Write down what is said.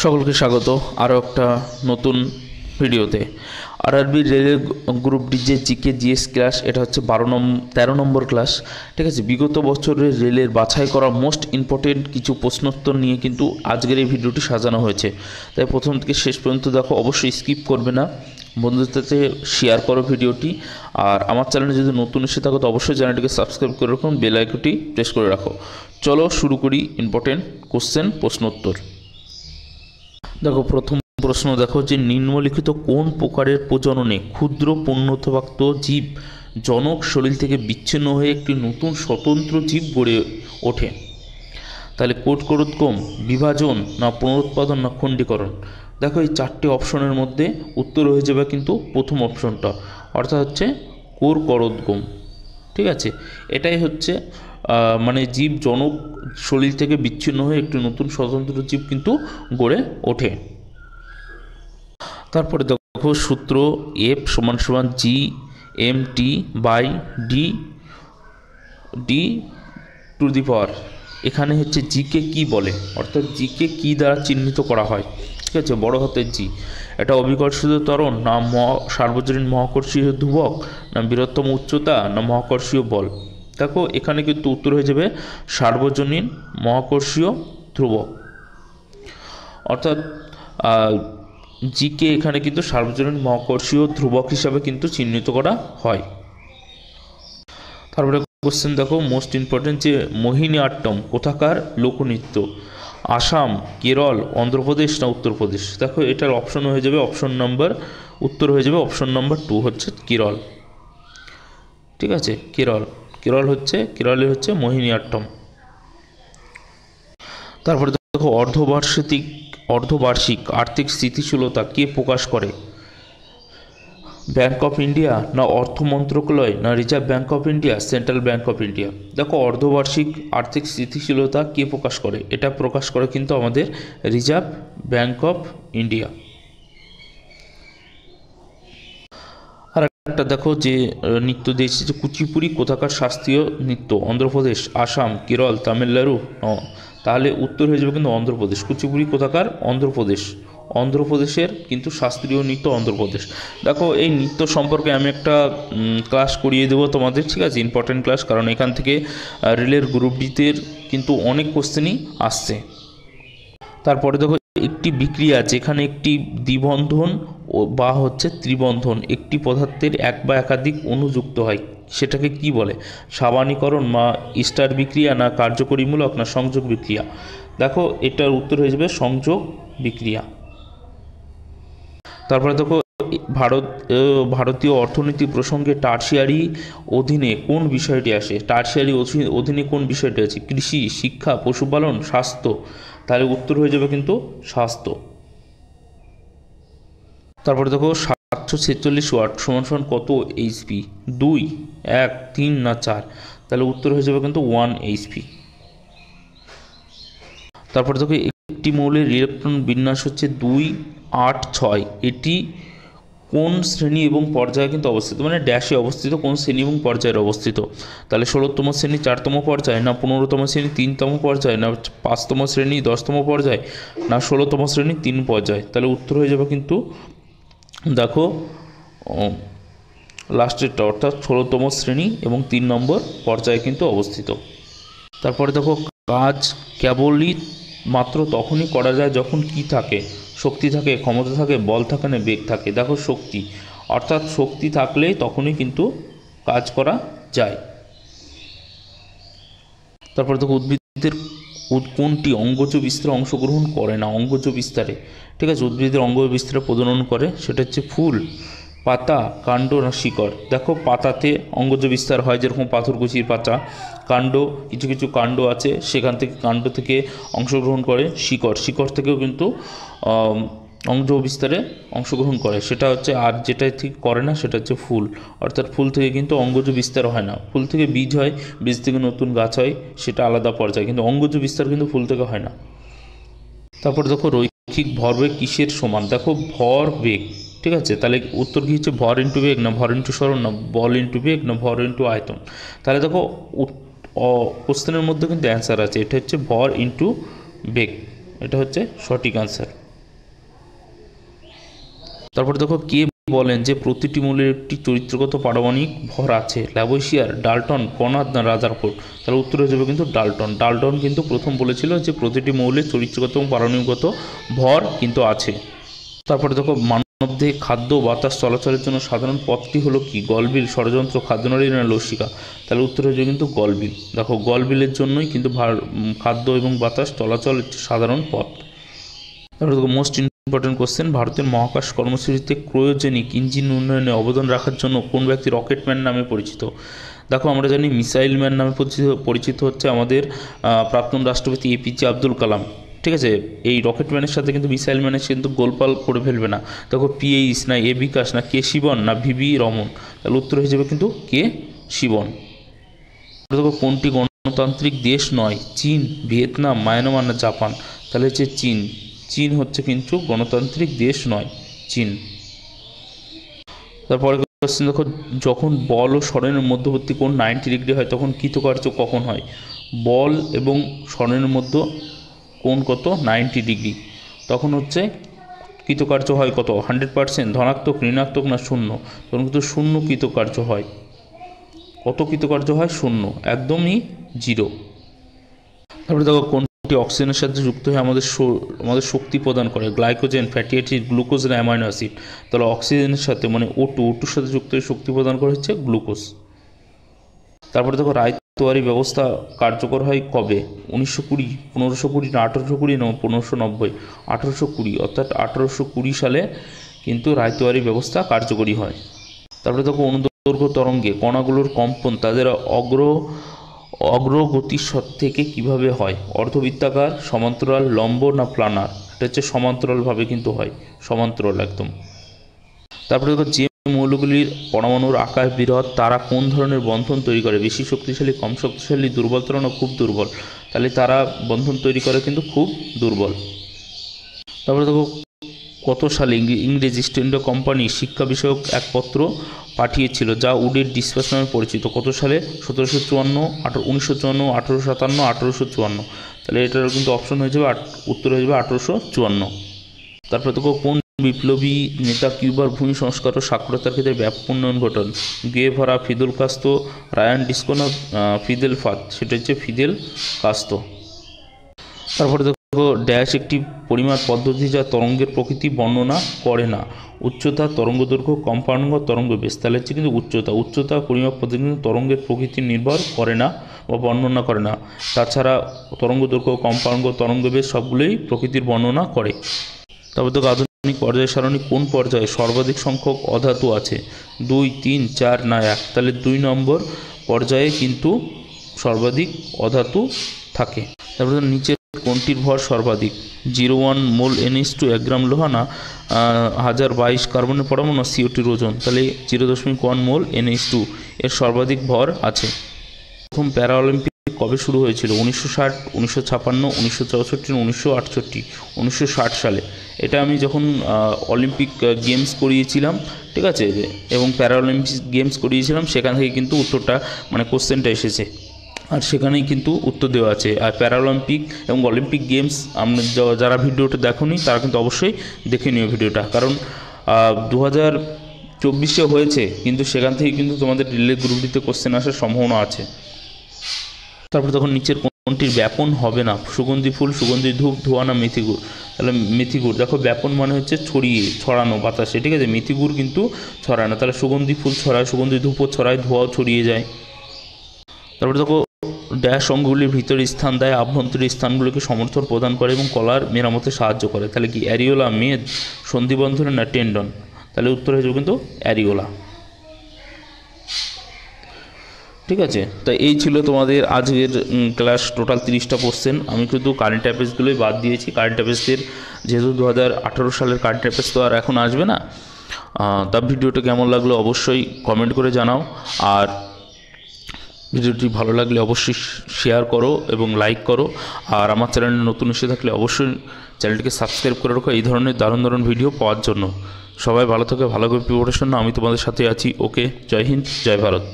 সকলকে স্বাগত আরও একটা নতুন ভিডিওতে। আরআরবি রেলের গ্রুপ ডি যে জিকে জিএস ক্লাস, এটা হচ্ছে 13 নম্বর ক্লাস। ঠিক আছে, বিগত বছরের রেলের বাছাই করা মোস্ট ইম্পর্টেন্ট কিছু প্রশ্নোত্তর নিয়ে কিন্তু আজকের এই ভিডিওটি সাজানো হয়েছে। তাই প্রথম থেকে শেষ পর্যন্ত দেখো, অবশ্যই স্কিপ করবে না, বন্ধুদের সাথে শেয়ার করো ভিডিওটি। আর আমার চ্যানেলে যদি নতুন এসে থাকো তো অবশ্যই চ্যানেলটিকে সাবস্ক্রাইব করে রাখুন, বেল আইকনটি প্রেস করে রাখো। চলো শুরু করি ইম্পর্টেন্ট কোশ্চেন, প্রশ্নোত্তর। দেখো প্রথম প্রশ্ন, দেখো যে নিম্নলিখিত কোন প্রকারের প্রজননে ক্ষুদ্র পূর্ণোৎপাক্ত জীব জনক শরীর থেকে বিচ্ছিন্ন হয়ে একটি নতুন স্বতন্ত্র জীব গড়ে ওঠে? তাহলে কোটকোরোদ্গম, বিভাজন, না পুনরুৎপাদন, না খণ্ডীকরণ? দেখো এই চারটি অপশনের মধ্যে উত্তর হয়ে যাবে কিন্তু প্রথম অপশনটা, অর্থাৎ হচ্ছে কোরকরোদ্গম। ঠিক আছে, এটাই হচ্ছে মানে জীব জনক শরীর থেকে বিচ্ছিন্ন হয়ে একটি নতুন স্বতন্ত্র জীব কিন্তু গড়ে ওঠে। তারপরে দেখো সূত্র এফ সমান সমান G M T by D D to the power. এখানে হচ্ছে জিকে কি বলে, অর্থাৎ জিকে কি দ্বারা চিহ্নিত করা হয়? ঠিক আছে, বড় হাতের জি। এটা অভিকর্ষিত ত্বরণ, না সার্বজনীন মহাকর্ষীয় ধ্রুবক, না বৃহত্তম উচ্চতা, না মহাকর্ষীয় বল? দেখো এখানে কিন্তু উত্তর হয়ে যাবে সার্বজনীন মহাকর্ষীয় ধ্রুবক, অর্থাৎ জিকে এখানে কিন্তু সার্বজনীন মহাকর্ষীয় ধ্রুবক হিসাবে কিন্তু চিহ্নিত করা হয়। তারপরে কোশ্চেন দেখো মোস্ট ইম্পর্টেন্ট, যে মোহিনীআট্টম কোথাকার লোকনৃত্য? আসাম, কেরল, অন্ধ্রপ্রদেশ, না উত্তরপ্রদেশ? দেখো এটার অপশন হয়ে যাবে উত্তর হয়ে যাবে অপশন নাম্বার 2 হচ্ছে কেরল। ঠিক আছে, কেরলে হচ্ছে মোহিনীআট্টম। তারপরে দেখো অর্ধবার্ষিক আর্থিক স্থিতিশীলতা কে প্রকাশ করে? ব্যাঙ্ক অফ ইন্ডিয়া, না অর্থ মন্ত্রণালয়, না reserve bank of India, central bank of India? দেখো অর্ধবার্ষিক আর্থিক স্থিতিশীলতা কে প্রকাশ করে? এটা প্রকাশ করে কিন্তু আমাদের রিজার্ভ ব্যাঙ্ক অফ ইন্ডিয়া। আর একটা দেখো যে নৃত্য দিয়েছে, যে কুচিপুড়ি কোথাকার শাস্ত্রীয় নৃত্য? অন্ধ্রপ্রদেশ, আসাম, কেরল, তামিলনাড়ু? তাহলে উত্তর হয়ে যাবে কিন্তু অন্ধ্রপ্রদেশ। কুচিপুড়ি কোথাকার? অন্ধ্রপ্রদেশের কিন্তু শাস্ত্রীয় নৃত্য অন্ধ্রপ্রদেশ। দেখো এই নৃত্য সম্পর্কে আমি একটা ক্লাস করিয়ে দেবো তোমাদের, ঠিক আছে, ইম্পর্টেন্ট ক্লাস, কারণ এখান থেকে রেলের গ্রুপ ডিতে কিন্তু অনেক কোশ্চেনই আসছে। তারপরে দেখো একটি বিক্রিয়া যেখানে একটি দ্বিবন্ধন বা হচ্ছে ত্রিবন্ধন একটি পদার্থের এক বা একাধিক অণু যুক্ত হয়, সেটাকে কি বলে? সাবানীকরণ, বা স্টার বিক্রিয়া, না কার্যকরীমূলক, না সংযোগ বিক্রিয়া? দেখো এটার উত্তর হয়ে যাবে সংযোগ বিক্রিয়া। তারপরে দেখো ভারতীয় অর্থনীতি প্রসঙ্গে টার্সিয়ারি অধীনে কোন বিষয়টি আসে? টার্সিয়ারি অধীনে কোন বিষয়টি আছে? কৃষি, শিক্ষা, পশুপালন, স্বাস্থ্য? তাহলে উত্তর হয়ে যাবে কিন্তু স্বাস্থ্য। তারপরে দেখো 746 ওয়াট সমান সমান কত এইচপি? 2, 1, 3, না 4? তাহলে উত্তর হয়ে যাবে কিন্তু 1 এইচপি। তারপরে দেখো একটি মৌলের ইলেকট্রন বিন্যাস হচ্ছে 2, 8, 6। এটি কোন শ্রেণী এবং পর্যায়ে কিন্তু অবস্থিত, মানে ড্যাশে অবস্থিত, কোন শ্রেণী এবং পর্যায়ের অবস্থিত? তাহলে 16তম শ্রেণী 4তম পর্যায়ে, না 15তম শ্রেণী 3তম পর্যায়ে, না 5তম শ্রেণী 10তম পর্যায়ে, না 16তম শ্রেণী 3 পর্যায়ে? তাহলে উত্তর হয়ে যাবে কিন্তু দেখো লাস্টেরটা, অর্থাৎ 16তম শ্রেণী এবং 3 নম্বর পর্যায়ে কিন্তু অবস্থিত। তারপরে দেখো কাজ কেবলই মাত্র তখনই করা যায় যখন কি থাকে? শক্তি থাকে, ক্ষমতা থাকে, বল থাকে, না বেগ থাকে? দেখো শক্তি, অর্থাৎ শক্তি থাকলেই তখনই কিন্তু কাজ করা যায়। তারপরে দেখো উদ্ভিদের কোনটি অঙ্গজ বিস্তারে অংশগ্রহণ করে না? অঙ্গজ বিস্তারে, ঠিক আছে, উদ্ভিদের অঙ্গ বিস্তারে প্রজনন করে, সেটা হচ্ছে ফুল, পাতা, কাণ্ড, না শিকড়? দেখো পাতাতে অঙ্গজ বিস্তার হয়, যেরকম পাথরকুচির পাতা। কাণ্ড, কিছু কিছু কাণ্ড আছে, সেখান থেকে কাণ্ড থেকে অংশগ্রহণ করে শিকড় থেকেও কিন্তু অঙ্গ বিস্তারে অংশগ্রহণ করে, সেটা হচ্ছে। আর যেটা ঠিক করে না সেটা হচ্ছে ফুল, অর্থাৎ ফুল থেকে কিন্তু অঙ্গজ বিস্তার হয় না। ফুল থেকে বীজ হয়, বীজ থেকে নতুন গাছ হয়, সেটা আলাদা পর্যায়ে, কিন্তু অঙ্গজ বিস্তার কিন্তু ফুল থেকে হয় না। তারপর দেখো রৈখিক ভরবেগ কিসের সমান? দেখো ভর বেগ, ঠিক আছে, তাহলে উত্তর কী হচ্ছে? ভর ইন্টু বেগ, না ভর ইন্টু সরণ, না বল ইন্টু বেগ, না ভর ইন্টু আয়তন? তাহলে দেখো কোশ্চেনের মধ্যে কিন্তু অ্যান্সার আছে, এটা হচ্ছে ভর ইন্টু বেগ, এটা হচ্ছে সঠিক অ্যান্সার। তারপরে দেখো কে বলেন যে প্রতিটি মৌলের একটি চরিত্রগত পারমাণবিক ভর আছে, ল্যাভোইসিয়ার, ডাল্টন, কনাদ না রাদারফোর্ড? তাহলে উত্তর হয়ে যাবে কিন্তু ডাল্টন। ডাল্টন কিন্তু প্রথম বলেছিল যে প্রতিটি মৌলের চরিত্রগত এবং পারমাণবিকগত ভর কিন্তু আছে। তারপরে দেখো মানবদেহে খাদ্য বাতাস চলাচলের জন্য সাধারণ পথটি হলো কি? গলবিল, ষড়যন্ত্র, খাদ্যনালী না লসিকা? তাহলে উত্তর হয়ে যাবে কিন্তু গলবিল। দেখো গলবিলের জন্যই কিন্তু খাদ্য এবং বাতাস চলাচল সাধারণ পথ। তারপরে দেখো মোস্ট ইম্পর্টেন্ট কোশ্চেন, ভারতের মহাকাশ কর্মসূচিতে ক্রায়োজেনিক ইঞ্জিন উন্নয়নে অবদান রাখার জন্য কোন ব্যক্তি রকেটম্যান নামে পরিচিত? দেখো আমরা জানি মিসাইল ম্যান নামে পরিচিত হচ্ছে আমাদের প্রাক্তন রাষ্ট্রপতি এপিজে আব্দুল কালাম। ঠিক আছে, এই রকেটম্যানের সাথে কিন্তু মিসাইল ম্যানের কিন্তু গোলপাল করে ফেলবে না। দেখো পিএইচ না এ বিকাশ না কে শিবন না ভিভি রমন? তাহলে উত্তর হয়ে যাবে কিন্তু কে শিবন। দেখো কোনটি গণতান্ত্রিক দেশ নয়? চীন, ভিয়েতনাম, মায়ানমার না জাপান? তাহলে হচ্ছে চীন। চীন হচ্ছে কিন্তু গণতান্ত্রিক দেশ নয়, চীন। তারপরে কোশ্চেন দেখো, যখন বল ও স্মরণের মধ্যবর্তী কোণ 90 ডিগ্রি হয় তখন কৃতকার্য কখন হয়? বল এবং স্মরণের মধ্যে কোণ কত? 90 ডিগ্রি। তখন হচ্ছে কৃতকার্য হয় কত? 100%, ধনাত্মক, ঋণাত্মক না শূন্য? তখন কিন্তু শূন্য কৃতকার্য হয়। কত কৃতকার্য হয়? শূন্য, একদমই জিরো। তারপরে দেখো কোনটি অক্সিজেনের সাথে যুক্ত হয়ে আমাদের শক্তি প্রদান করে? গ্লাইকোজেন, ফ্যাটি অ্যাসিড, গ্লুকোজ না অ্যামাইনো অ্যাসিড? তাহলে অক্সিজেনের সাথে মানে ওটুর সাথে যুক্ত হয়ে শক্তি প্রদান করে হচ্ছে গ্লুকোজ। তারপরে দেখো রায়তোয়ারি ব্যবস্থা কার্যকর হয় কবে? 1920, 1520 না 1820 না 1590? 1820, অর্থাৎ 1820 সালে কিন্তু রায়তোয়ারি ব্যবস্থা কার্যকরী হয়। তারপরে দেখো অনুদৈর্ঘ্য তরঙ্গে কণাগুলোর কম্পন তাদের অগ্রগতির থেকে কিভাবে হয়? অর্ধবৃত্তাকার, সমান্তরাল, লম্ব না প্লানার? এটা হচ্ছে সমান্তরালভাবে কিন্তু হয়, সমান্তরাল একদম। তারপরে দেখো যে মৌলগুলির পরমাণুর আকার বৃহৎ তারা কোন ধরনের বন্ধন তৈরি করে? বেশি শক্তিশালী, কম শক্তিশালী, দুর্বলতর না খুব দুর্বল? তাহলে তারা বন্ধন তৈরি করে কিন্তু খুব দুর্বল। তারপরে দেখো কত সালে ইংরেজ ইস্ট ইন্ডিয়া কোম্পানি শিক্ষা বিষয়ক এক পত্র পাঠিয়েছিল যা উডের ডিসপ্যাচ নামে পরিচিত? কত সালে? 1754, 1954, 1857, 1854? তাহলে এটার কিন্তু অপশন হয়ে যাবে, উত্তর হয়ে যাবে 1854। তারপরে দেখো কোন বিপ্লবী নেতা কিউবার ভূমি সংস্কার ও সাক্ষরতার ক্ষেত্রে ব্যাপক উন্নয়ন ঘটান? গেভারা, ফিদেল কাস্তো, রায়ান ডিস্কো না ফিদেল ফাত? সেটা হচ্ছে ফিদেল কাস্তো। তারপরে দেখো ড্যাশ একটি পরিমাপ পদ্ধতি যা তরঙ্গের প্রকৃতি বর্ণনা করে না? উচ্চতা, তরঙ্গদৈর্ঘ্য, কম্পাঙ্ক, তরঙ্গ বেশ? তাহলে হচ্ছে কিন্তু উচ্চতা পরিমাপ পদ্ধতি কিন্তু তরঙ্গের প্রকৃতি নির্ভর করে না বা বর্ণনা করে না। তাছাড়া তরঙ্গদৈর্ঘ্য, কম্পাঙ্ক, তরঙ্গ বেশ সবগুলোই প্রকৃতির বর্ণনা করে। তারপর দেখো আধুনিক পর্যায় সারণী কোন পর্যায়ে সর্বাধিক সংখ্যক অধাতু আছে? 2, 3, 4 না 1? তাহলে 2 নম্বর পর্যায়ে কিন্তু সর্বাধিক অধাতু থাকে। তারপরে নিচের কোনটির ভর সর্বাধিক? 0.1 মোল NH2 1 গ্রাম লোহা না 1022 কার্বনের পরমাণু না CO2 ওজন? তাহলে 0.1 মোল NH2 এর সর্বাধিক ভর আছে। প্রথম প্যারাঅলিম্পিক কবে শুরু হয়েছিল? 1960, 1956, 1964, 1968? 1960 সালে। এটা আমি যখন অলিম্পিক গেমস করিয়েছিলাম, ঠিক আছে, এবং প্যারাঅলিম্পিক গেমস করিয়েছিলাম, সেখান থেকে কিন্তু উত্তরটা মানে কোশ্চেনটা এসেছে, আর সেখানেই কিন্তু উত্তর দেওয়া আছে। আর প্যারাঅলিম্পিক এবং অলিম্পিক গেমস আমরা যারা ভিডিওটা দেখোনি তারা কিন্তু অবশ্যই দেখে নিও ভিডিওটা, কারণ 2024 হয়েছে, কিন্তু সেখান থেকে কিন্তু তোমাদের রিলে গ্রুপ ডিতে কোশ্চেন আসার সম্ভাবনা আছে। তারপরে তখন নিচের কোনটির ব্যাপন হবে না? সুগন্ধি ফুল, সুগন্ধি ধূপ, ধোঁয়া না মেথিগুড়? তাহলে মেথিগুড়। দেখো ব্যাপন মানে হচ্ছে ছড়ানো বাতাসে, ঠিক আছে, মেথিগুড় কিন্তু ছড়ায় না। তাহলে সুগন্ধি ফুল ছড়ায়, সুগন্ধি ধূপও ছড়ায়, ধোঁয়াও ছড়িয়ে যায়। তারপরে দেখো ড্যাশ অঙ্গগুলির ভিতরে স্থান দেয়, আভ্যন্তরীণ স্থানগুলিকে সমর্থন প্রদান করে এবং কলার মেরামতে সাহায্য করে? তাহলে কি অ্যারিওলা, মেদ, সন্ধিবন্ধনে না টেন্ডন? তাহলে উত্তর হয়ে যাবে কিন্তু অ্যারিওলা। ঠিক আছে, তাই এই ছিল তোমাদের আজকের ক্লাস। Total 30টা question. আমি কিন্তু কারেন্ট অ্যাফেয়ার্সগুলোই বাদ দিয়েছি। কারেন্ট অ্যাফেয়ার্সের যেহেতু 2018 সালের কারেন্ট অ্যাফেয়ার্স তো আর এখন আসবে না। তার ভিডিওটা কেমন লাগলো অবশ্যই কমেন্ট করে জানাও, আর ভিডিওটি ভালো লাগলে অবশ্যই শেয়ার করো এবং লাইক করো, আর আমার চ্যানেলে নতুন এসে থাকলে অবশ্যই চ্যানেলটিকে সাবস্ক্রাইব করে রাখো এই ধরনের দারুণ ভিডিও পাওয়ার জন্য। সবাই ভালো থাকে, ভালো করে প্রিপারেশন নাও। আমি তোমাদের সাথে আছি। ওকে, জয় হিন্দ, জয় ভারত।